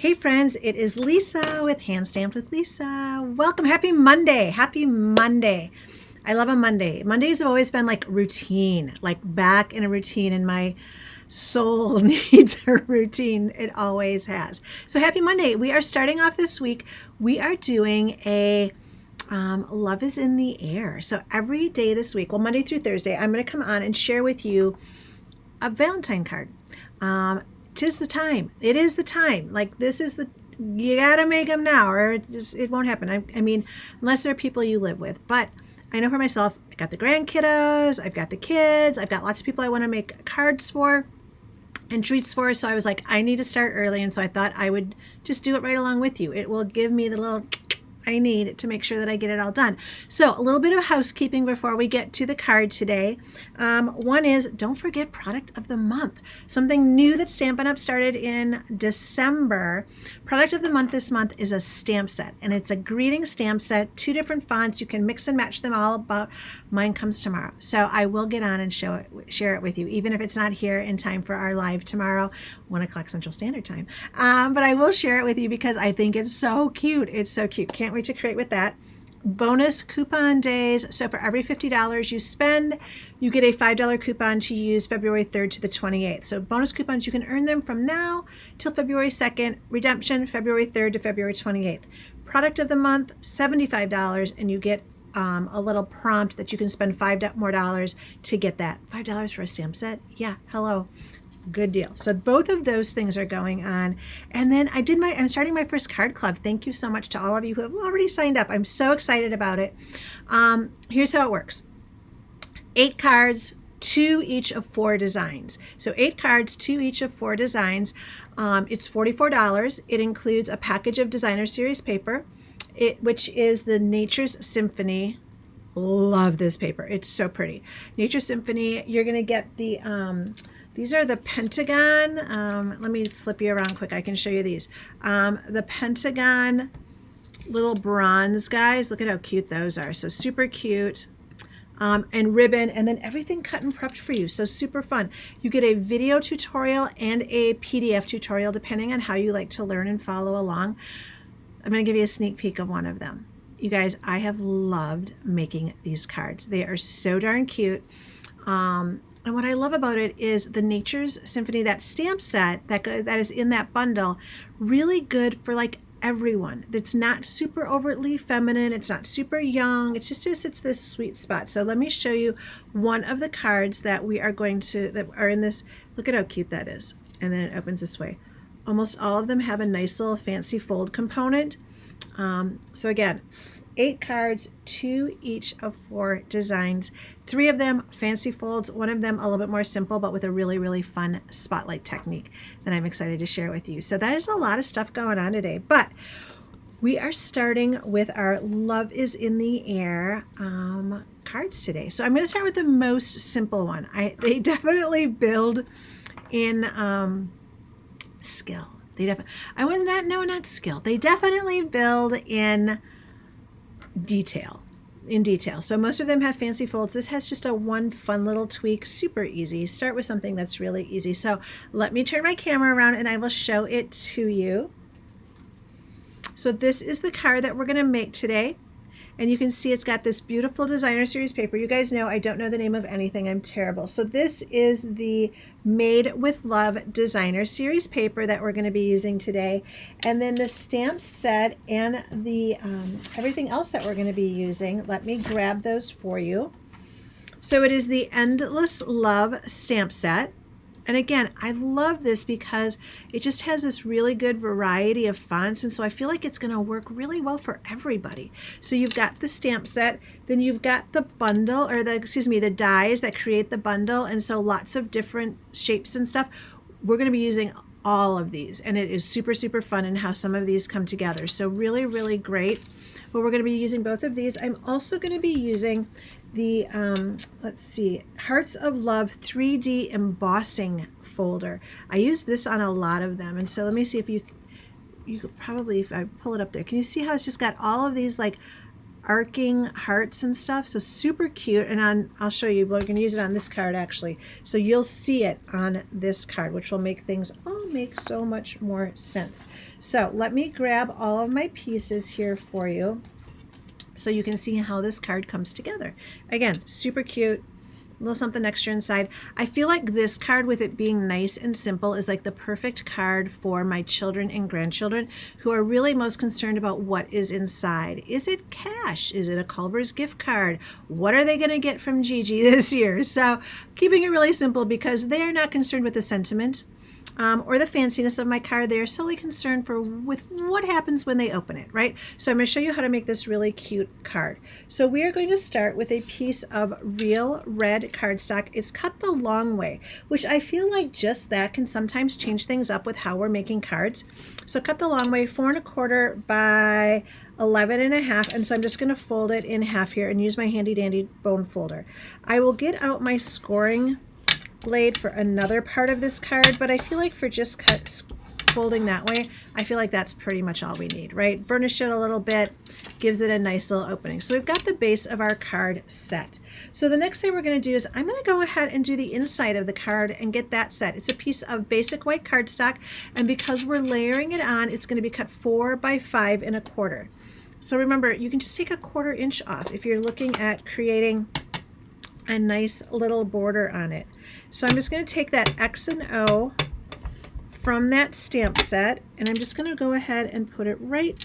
Hey friends, it is Lisa with Hand Stamped with Lisa. Welcome. Happy Monday. Happy Monday. I love a Monday. Mondays have always been like routine, like back in a routine, and my soul needs a routine. It always has. So happy Monday. We are starting off this week. We are doing a Love is in the Air. So every day this week, well, Monday through Thursday, I'm going to come on and share with you a Valentine card. 'Tis the time. It is the time. Like this is you gotta make them now, or it won't happen. I mean, unless there are people you live with. But I know for myself, I got the grandkiddos, I've got the kids, I've got lots of people I want to make cards for and treats for. So I was like, I need to start early, and so I thought I would just do it right along with you. It will give me the little I need to make sure that I get it all done. So a little bit of housekeeping before we get to the card today. One is, don't forget product of the month. Something new that Stampin' Up! Started in December. Product of the month this month is a stamp set, and it's a greeting stamp set, 2 different fonts. You can mix and match them all. About mine comes tomorrow, so I will get on and share it with you, even if it's not here in time for our live tomorrow, 1 o'clock Central Standard Time. But I will share it with you because I think it's so cute. It's so cute. Can't wait to create with that. Bonus coupon days. So for every $50 you spend, you get a $5 coupon to use February 3rd to the 28th. So bonus coupons, you can earn them from now till February 2nd. Redemption February 3rd to February 28th. Product of the month, $75, and you get a little prompt that you can spend $5 more to get that. $5 for a stamp set? Yeah, hello. Good deal. So both of those things are going on. And then I'm starting my first card club. Thank you so much to all of you who have already signed up. I'm so excited about it. Here's how it works. 8 cards, 2 each of 4 designs. So 8 cards, 2 each of 4 designs. It's $44. It includes a package of designer series paper, which is the Nature's Symphony. Love this paper. It's so pretty. Nature's Symphony. You're going to get the these are the Pentagon. Let me flip you around quick. I can show you these. The Pentagon little bronze guys. Look at how cute those are. So super cute. And ribbon, and then everything cut and prepped for you. So super fun. You get a video tutorial and a PDF tutorial depending on how you like to learn and follow along. I'm going to give you a sneak peek of one of them. You guys, I have loved making these cards. They are so darn cute. And what I love about it is the Nature's Symphony, that stamp set that is in that bundle, really good for like everyone. It's not super overtly feminine. It's not super young. It's this sweet spot. So let me show you one of the cards that that are in this. Look at how cute that is. And then it opens this way. Almost all of them have a nice little fancy fold component. So again, 8 cards, 2 each of 4 designs. 3 of them fancy folds, 1 of them a little bit more simple, but with a really, really fun spotlight technique that I'm excited to share with you. So that is a lot of stuff going on today, but we are starting with our Love is in the Air cards today. So I'm going to start with the most simple one. They definitely build in skill. Not skill. They definitely build in detail. So most of them have fancy folds. This has just one fun little tweak, super easy. Start with something that's really easy. So let me turn my camera around and I will show it to you. So this is the card that we're going to make today. And you can see it's got this beautiful designer series paper. You guys know I don't know the name of anything. I'm terrible. So this is the Made with Love designer series paper that we're going to be using today. And then the stamp set and the everything else that we're going to be using. Let me grab those for you. So it is the Endless Love stamp set. And again, I love this because it just has this really good variety of fonts, and so I feel like it's going to work really well for everybody. So you've got the stamp set, then you've got the bundle, or the dies that create the bundle, and so lots of different shapes and stuff. We're going to be using all of these, and it is super, super fun in how some of these come together. So really, really great. But we're going to be using both of these. I'm also going to be using the, Hearts of Love 3D embossing folder. I use this on a lot of them. And so let me see if you could probably, if I pull it up there, can you see how it's just got all of these like arcing hearts and stuff? So super cute. And I'll show you, we're going to use it on this card actually. So you'll see it on this card, which will make things all will make so much more sense. So let me grab all of my pieces here for you so you can see how this card comes together. Again, super cute. A little something extra inside. I feel like this card, with it being nice and simple, is like the perfect card for my children and grandchildren who are really most concerned about what is inside. Is it cash? Is it a Culver's gift card? What are they going to get from Gigi this year? So keeping it really simple, because they are not concerned with the sentiment or the fanciness of my card. They are solely concerned with what happens when they open it, right? So I'm going to show you how to make this really cute card. So we are going to start with a piece of real red cardstock. It's cut the long way, which I feel like just that can sometimes change things up with how we're making cards. So cut the long way, 4 1/4 by 11 1/2, and so I'm just going to fold it in half here and use my handy dandy bone folder. I will get out my scoring blade for another part of this card, but I feel like for just folding that way, I feel like that's pretty much all we need, right? Burnish it a little bit, gives it a nice little opening. So we've got the base of our card set. So the next thing we're going to do is I'm going to go ahead and do the inside of the card and get that set. It's a piece of basic white cardstock, and because we're layering it on, it's going to be cut 4 by 5 1/4. So remember, you can just take a 1/4 inch off if you're looking at creating a nice little border on it. So I'm just going to take that X and O from that stamp set, and I'm just going to go ahead and put it right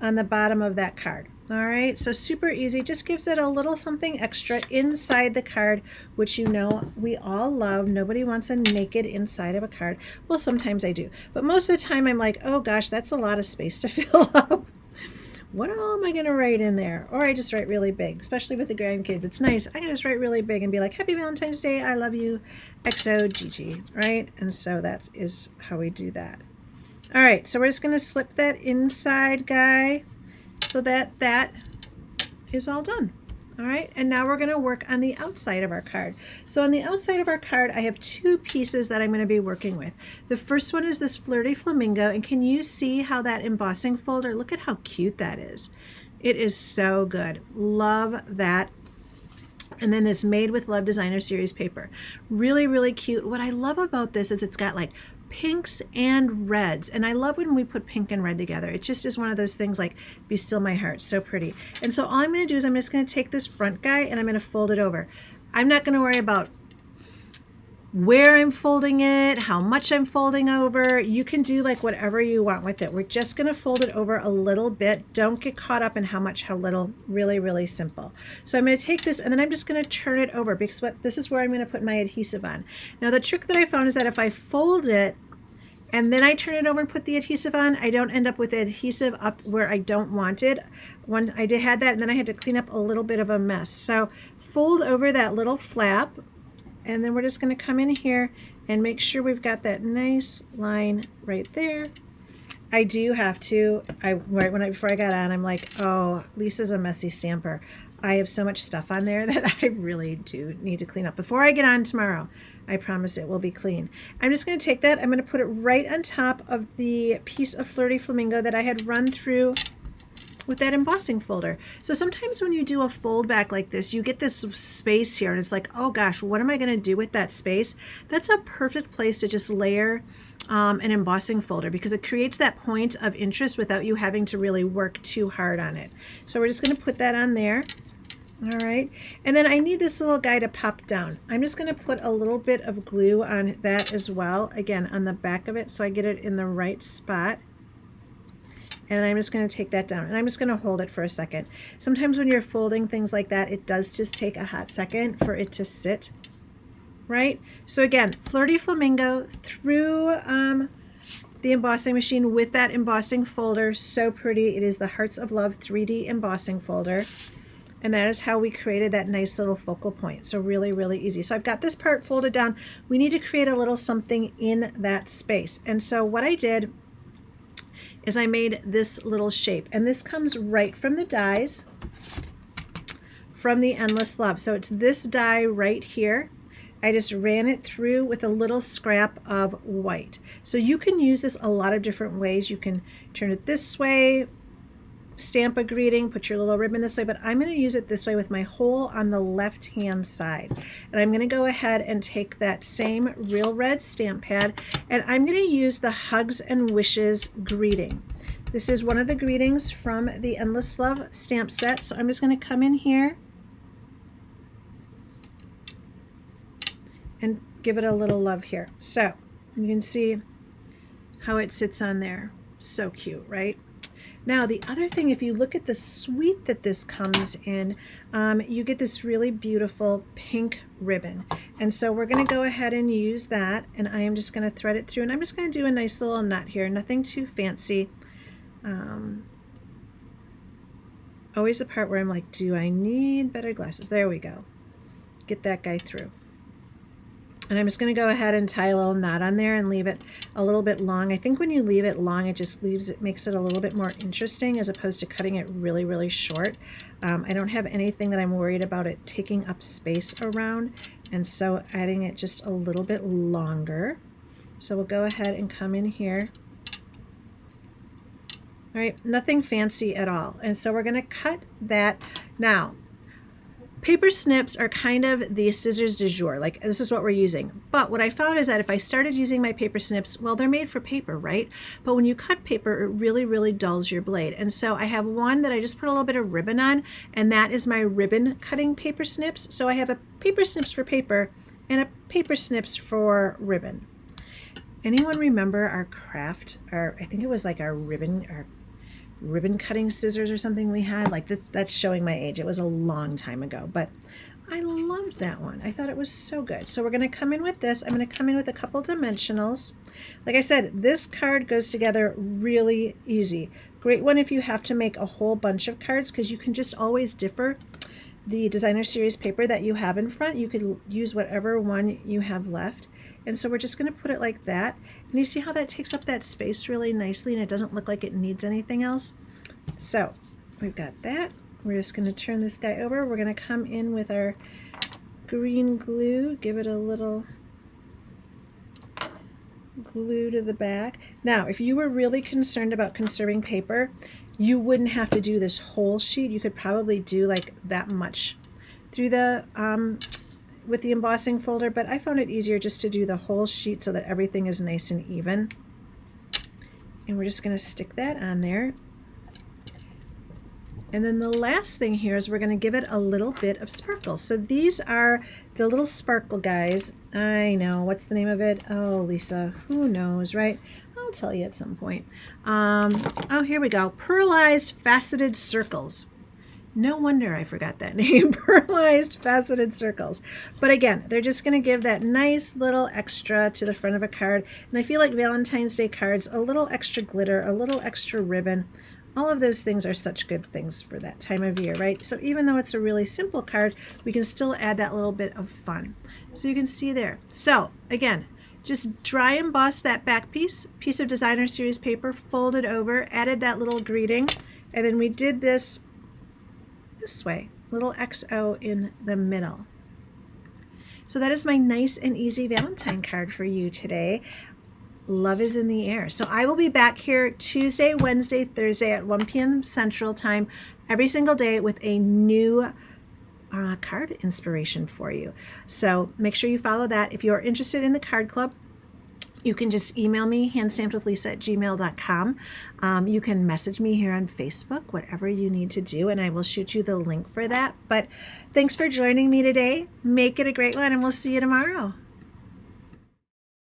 on the bottom of that card. All right, so super easy, just gives it a little something extra inside the card, which you know we all love. Nobody wants a naked inside of a card. Well, sometimes I do, but most of the time I'm like, oh gosh, that's a lot of space to fill up. What all am I going to write in there? Or I just write really big, especially with the grandkids. It's nice. I can just write really big and be like, Happy Valentine's Day, I love you, XO Gigi, right? And so that is how we do that. All right, so we're just going to slip that inside guy so that that is all done. All right, and now we're going to work on the outside of our card. So on the outside of our card, I have 2 pieces that I'm going to be working with. The first one is this Flirty Flamingo, and can you see how that embossing folder, look at how cute that is. It is so good. Love that. And then this Made with Love Designer Series paper. Really, really cute. What I love about this is it's got like pinks and reds, and I love when we put pink and red together. It just is one of those things like Be Still My Heart, so pretty. And so all I'm going to do is I'm just going to take this front guy and I'm going to fold it over. I'm not going to worry about where I'm folding it, how much I'm folding over. You can do like whatever you want with it. We're just going to fold it over a little bit. Don't get caught up in how much, how little. Really, really simple. So I'm going to take this and then I'm just going to turn it over, because this is where I'm going to put my adhesive on. Now the trick that I found is that if I fold it and then I turn it over and put the adhesive on, I don't end up with the adhesive up where I don't want it. When I had that, and then I had to clean up a little bit of a mess. So fold over that little flap, and then we're just going to come in here and make sure we've got that nice line right there. I do have to, before I got on, I'm like, oh, Lisa's a messy stamper. I have so much stuff on there that I really do need to clean up. Before I get on tomorrow, I promise it will be clean. I'm just going to take that, I'm going to put it right on top of the piece of Flirty Flamingo that I had run through with that embossing folder. So sometimes when you do a fold back like this, you get this space here and it's like, oh gosh, what am I going to do with that space? That's a perfect place to just layer an embossing folder, because it creates that point of interest without you having to really work too hard on it. So we're just going to put that on there. All right, and then I need this little guy to pop down. I'm just going to put a little bit of glue on that as well, again on the back of it, so I get it in the right spot. And I'm just going to take that down, and I'm just going to hold it for a second. Sometimes when you're folding things like that, it does just take a hot second for it to sit, right? So again, Flirty Flamingo through the embossing machine with that embossing folder. So pretty. It is the Hearts of Love 3D embossing folder. And that is how we created that nice little focal point. So really, really easy. So I've got this part folded down. We need to create a little something in that space. And so what I did is I made this little shape. And this comes right from the dies from the Endless Love. So it's this die right here. I just ran it through with a little scrap of white. So you can use this a lot of different ways. You can turn it this way, stamp a greeting, put your little ribbon this way, but I'm going to use it this way with my hole on the left hand side. And I'm going to go ahead and take that same Real Red stamp pad, and I'm going to use the Hugs and Wishes greeting. This is one of the greetings from the Endless Love stamp set. So I'm just going to come in here and give it a little love here. So you can see how it sits on there. So cute, right? Now the other thing, if you look at the suite that this comes in, you get this really beautiful pink ribbon. And so we're going to go ahead and use that, and I am just going to thread it through, and I'm just going to do a nice little knot here, nothing too fancy. Always the part where I'm like, do I need better glasses? There we go. Get that guy through. And I'm just going to go ahead and tie a little knot on there and leave it a little bit long. I think when you leave it long, it just makes it a little bit more interesting as opposed to cutting it really, really short. I don't have anything that I'm worried about it taking up space around, and so adding it just a little bit longer. So we'll go ahead and come in here. All right, nothing fancy at all. And so we're going to cut that. Now, paper snips are kind of the scissors du jour. Like, this is what we're using. But what I found is that if I started using my paper snips, well, they're made for paper, right? But when you cut paper, it really, really dulls your blade. And so I have one that I just put a little bit of ribbon on, and that is my ribbon cutting paper snips. So I have a paper snips for paper and a paper snips for ribbon. Anyone remember our craft, or I think it was like our ribbon cutting scissors or something we had? Like that's showing my age. It was a long time ago, but I loved that one. I thought it was so good. So we're going to come in with this. I'm going to come in with a couple dimensionals. Like I said, this card goes together really easy. Great one if you have to make a whole bunch of cards, because you can just always differ the designer series paper that you have in front. You could use whatever one you have left. And so we're just going to put it like that. And you see how that takes up that space really nicely, and it doesn't look like it needs anything else. So we've got that. We're just going to turn this guy over. We're going to come in with our green glue, give it a little glue to the back. Now, if you were really concerned about conserving paper, you wouldn't have to do this whole sheet. You could probably do like that much through the with the embossing folder, but I found it easier just to do the whole sheet so that everything is nice and even. And we're just going to stick that on there. And then the last thing here is we're going to give it a little bit of sparkle. So these are the little sparkle guys. I know, what's the name of it? Oh, Lisa, who knows, right? I'll tell you at some point. Oh, here we go. Pearlized Faceted Circles. No wonder I forgot that name. Pearlized Faceted Circles. But again, they're just going to give that nice little extra to the front of a card. And I feel like Valentine's Day cards, a little extra glitter, a little extra ribbon, all of those things are such good things for that time of year, right? So even though it's a really simple card, we can still add that little bit of fun. So you can see there. So again, just dry emboss that back piece of designer series paper, folded over, added that little greeting, and then we did this way, little XO in the middle. So that is my nice and easy Valentine card for you today. Love is in the air. So I will be back here Tuesday, Wednesday, Thursday at 1 p.m. Central Time every single day with a new card inspiration for you. So make sure you follow that. If you're interested in the card club, you can just email me, handstampedwithlisa@gmail.com. You can message me here on Facebook, whatever you need to do, and I will shoot you the link for that. But thanks for joining me today. Make it a great one, and we'll see you tomorrow.